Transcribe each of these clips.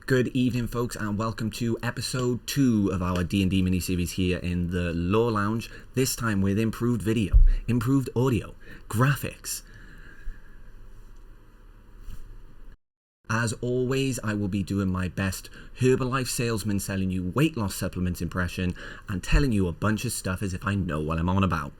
Good evening, folks, and welcome to episode 2 of our D&D mini-series here in the Lore Lounge, this time with improved video, improved audio, graphics. As always, I will be doing my best Herbalife salesman selling you weight loss supplements impression and telling you a bunch of stuff as if I know what I'm on about.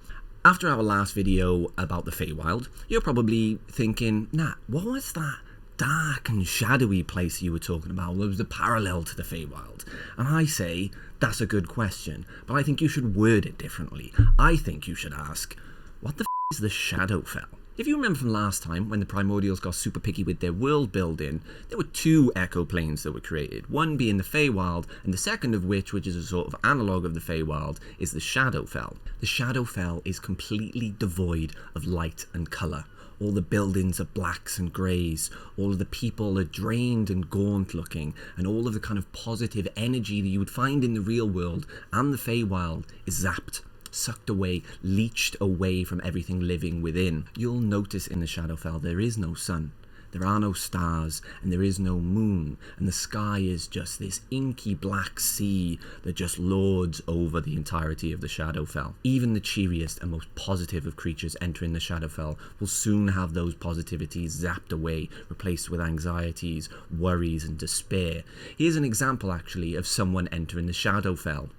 After our last video about the Feywild, you're probably thinking, Nat, what was that dark and shadowy place you were talking about? What was the parallel to the Feywild? And I say, that's a good question, but I think you should word it differently. I think you should ask, what the is the Shadowfell? If you remember from last time, when the Primordials got super picky with their world building, there were 2 echo planes that were created, one being the Feywild, and the second of which is a sort of analogue of the Feywild, is the Shadowfell. The Shadowfell is completely devoid of light and colour. All the buildings are blacks and greys, all of the people are drained and gaunt looking, and all of the kind of positive energy that you would find in the real world and the Feywild is zapped, sucked away, leached away from everything living within. You'll notice in the Shadowfell there is no sun, there are no stars, and there is no moon, and the sky is just this inky black sea that just lords over the entirety of the Shadowfell. Even the cheeriest and most positive of creatures entering the Shadowfell will soon have those positivities zapped away, replaced with anxieties, worries, and despair. Here's an example, actually, of someone entering the Shadowfell.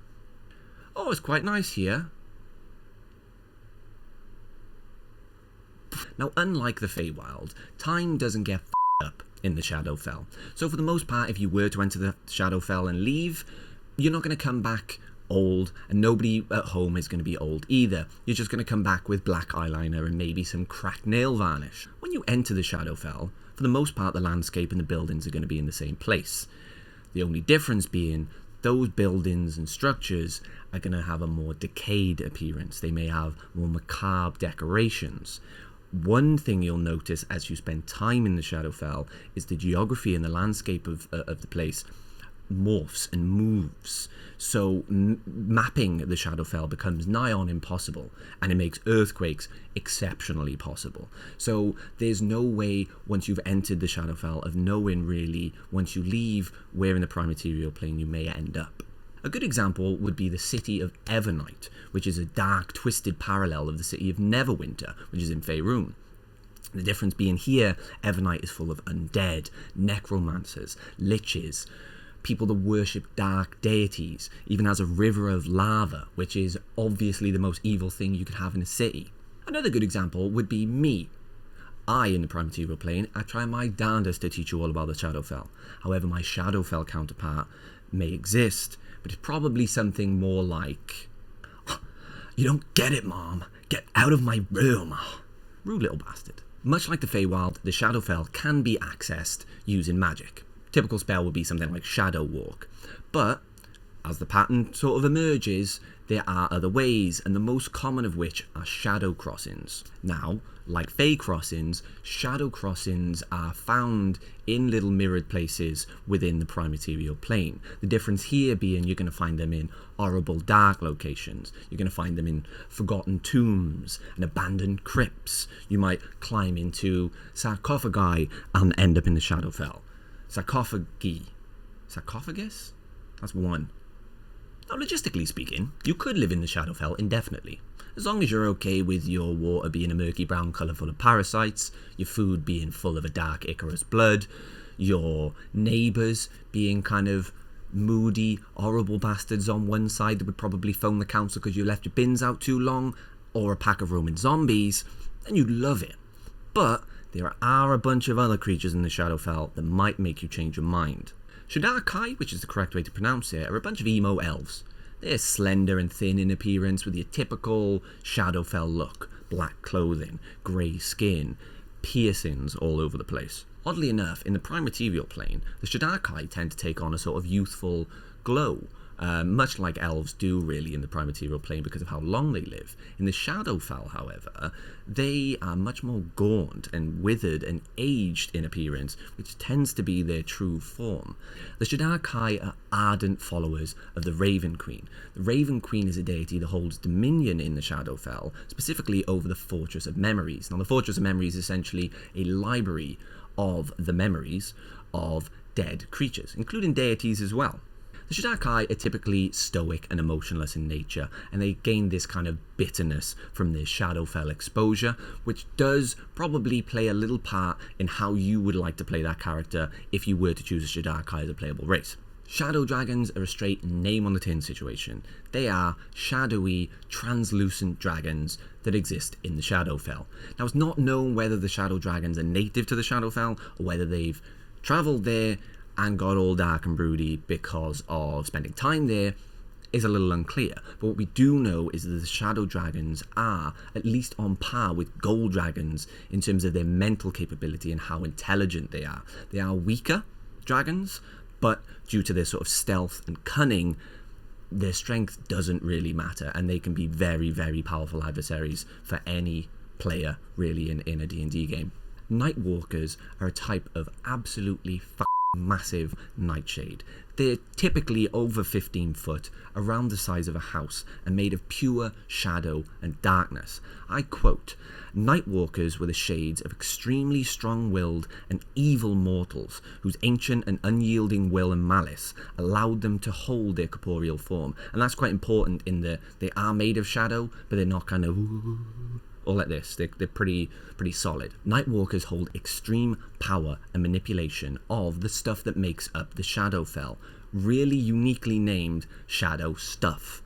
Oh, it's quite nice here. Now, unlike the Feywild, time doesn't get up in the Shadowfell. So for the most part, if you were to enter the Shadowfell and leave, you're not going to come back old, and nobody at home is going to be old either. You're just going to come back with black eyeliner and maybe some cracked nail varnish. When you enter the Shadowfell, for the most part, the landscape and the buildings are going to be in the same place. The only difference being those buildings and structures are going to have a more decayed appearance. They may have more macabre decorations. One thing you'll notice as you spend time in the Shadowfell is the geography and the landscape of the place morphs and moves. So mapping the Shadowfell becomes nigh on impossible, and it makes earthquakes exceptionally possible. So there's no way, once you've entered the Shadowfell, of knowing really, once you leave where in the prime material plane you may end up. A good example would be the city of Evernight, which is a dark, twisted parallel of the city of Neverwinter, which is in Faerun. The difference being here, Evernight is full of undead, necromancers, liches, people that worship dark deities, even has a river of lava, which is obviously the most evil thing you could have in a city. Another good example would be me. In the prime material plane, I try my darndest to teach you all about the Shadowfell. However, my Shadowfell counterpart may exist, but it's probably something more like, "You don't get it, Mom. Get out of my room." Rude little bastard. Much like the Feywild, the Shadowfell can be accessed using magic. Typical spell would be something like Shadow Walk. But as the pattern sort of emerges, there are other ways, and the most common of which are shadow crossings. Now, like Fey crossings, shadow crossings are found in little mirrored places within the prime material plane. The difference here being you're going to find them in horrible dark locations. You're going to find them in forgotten tombs and abandoned crypts. You might climb into sarcophagi and end up in the Shadowfell. Sarcophagus? That's one. Now, logistically speaking, you could live in the Shadowfell indefinitely, as long as you're okay with your water being a murky brown colour full of parasites, your food being full of a dark Icarus blood, your neighbours being kind of moody, horrible bastards on one side that would probably phone the council because you left your bins out too long, or a pack of Roman zombies, then you'd love it. But there are a bunch of other creatures in the Shadowfell that might make you change your mind. Shadar-kai, which is the correct way to pronounce it, are a bunch of emo elves. They're slender and thin in appearance with your typical Shadowfell look. Black clothing, grey skin, piercings all over the place. Oddly enough, in the prime material plane, the Shadar-kai tend to take on a sort of youthful glow. Much like elves do really in the prime material plane because of how long they live. In the Shadowfell, however, they are much more gaunt and withered and aged in appearance, which tends to be their true form. The shadar-kai are ardent followers of the Raven Queen. The Raven Queen is a deity that holds dominion in the Shadowfell, specifically over the Fortress of Memories. Now, the Fortress of Memories is essentially a library of the memories of dead creatures, including deities as well. The shadar-kai are typically stoic and emotionless in nature, and they gain this kind of bitterness from their Shadowfell exposure, which does probably play a little part in how you would like to play that character if you were to choose a shadar-kai as a playable race. Shadow dragons are a straight name on the tin situation. They are shadowy, translucent dragons that exist in the Shadowfell. Now, it's not known whether the shadow dragons are native to the Shadowfell or whether they've travelled there and got all dark and broody because of spending time there is a little unclear. But what we do know is that the shadow dragons are at least on par with gold dragons in terms of their mental capability and how intelligent they are. They are weaker dragons, but due to their sort of stealth and cunning, their strength doesn't really matter, and they can be very, very powerful adversaries for any player really in a D&D game. Nightwalkers are a type of absolutely massive nightshade. They're typically over 15 foot, around the size of a house, and made of pure shadow and darkness. I quote, "Nightwalkers were the shades of extremely strong-willed and evil mortals whose ancient and unyielding will and malice allowed them to hold their corporeal form." And that's quite important in that they are made of shadow, but they're not kind of or like this. They're pretty solid. Nightwalkers hold extreme power and manipulation of the stuff that makes up the Shadowfell, really uniquely named shadow stuff.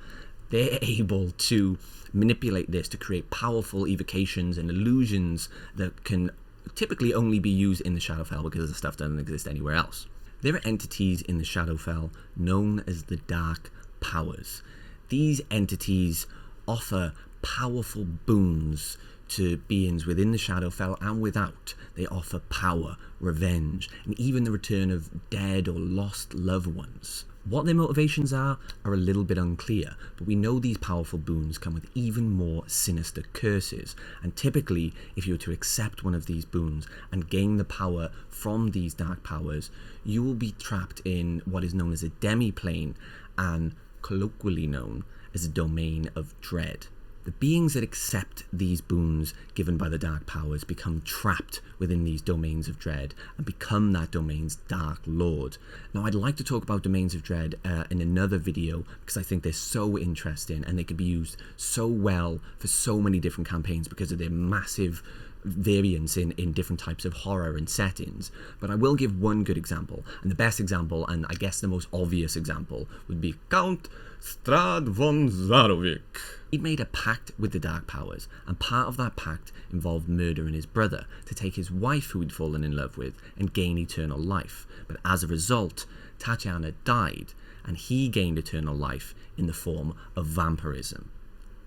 They're able to manipulate this to create powerful evocations and illusions that can typically only be used in the Shadowfell because the stuff doesn't exist anywhere else. There are entities in the Shadowfell known as the Dark Powers. These entities offer powerful boons to beings within the Shadowfell and without. They offer power, revenge, and even the return of dead or lost loved ones. What their motivations are a little bit unclear, but we know these powerful boons come with even more sinister curses, and typically, if you were to accept one of these boons and gain the power from these dark powers, you will be trapped in what is known as a demi-plane, and colloquially known as a domain of dread. The beings that accept these boons given by the dark powers become trapped within these domains of dread and become that domain's dark lord. Now, I'd like to talk about domains of dread in another video because I think they're so interesting and they could be used so well for so many different campaigns because of their massive variance in different types of horror and settings. But I will give one good example, and the best example, and I guess the most obvious example, would be Count Strahd von Zarovich. He'd made a pact with the Dark Powers, and part of that pact involved murdering his brother to take his wife who he'd fallen in love with and gain eternal life. But as a result, Tatiana died, and he gained eternal life in the form of vampirism.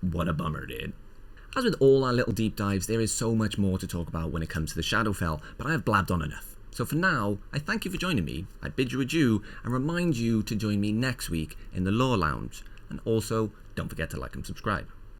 What a bummer, dude. As with all our little deep dives, there is so much more to talk about when it comes to the Shadowfell, but I have blabbed on enough. So for now, I thank you for joining me, I bid you adieu, and remind you to join me next week in the Lore Lounge. And also, don't forget to like and subscribe.